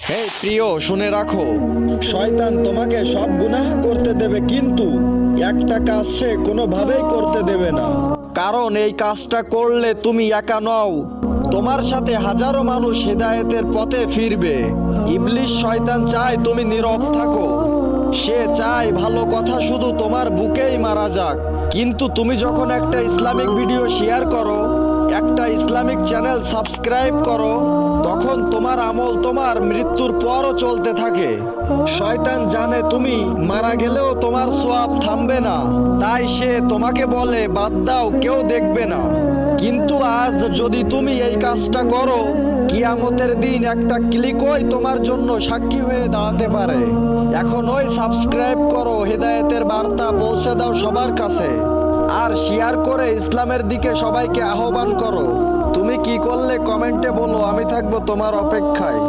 হে প্রিয়, শুনে রাখো, শয়তান তোমাকে সব গুনাহ করতে দেবে, কিন্তু একটা কাজ সে কোনোভাবেই করতে দেবে না। কারণ এই কাজটা করলে তুমি একা নও, তোমার সাথে হাজারো মানুষ হেদায়েতের পথে ফিরবে। ইবলিশ শয়তান চায় তুমি নীরব থাকো। সে চায় ভালো কথা শুধু তোমার বুকেই মারা যাক। কিন্তু তুমি যখন একটা ইসলামিক ভিডিও শেয়ার করো, একটা ইসলামিক চ্যানেল সাবস্ক্রাইব করো, তখন তোমার আমল তোমার মৃত্যুর পরও চলতে থাকে। শয়তান জানে তুমি মারা গেলেও তোমার সওয়াব থামবে না, তাই সে তোমাকে বলে বাদ দাও, কেউ দেখবে না। কিন্তু আজ যদি তুমি এই কাজটা করো, কিয়ামতের দিন একটা ক্লিকই তোমার জন্য সাক্ষী হয়ে দাঁড়াতে পারে। এখন ওই সাবস্ক্রাইব করো, হেদায়েতের বার্তা পৌঁছে দাও সবার কাছে, আর শেয়ার করে ইসলামের দিকে সবাইকে আহ্বান করো। তুমি কি করলে কমেন্টে বলো, আমি থাকবো তোমার অপেক্ষায়।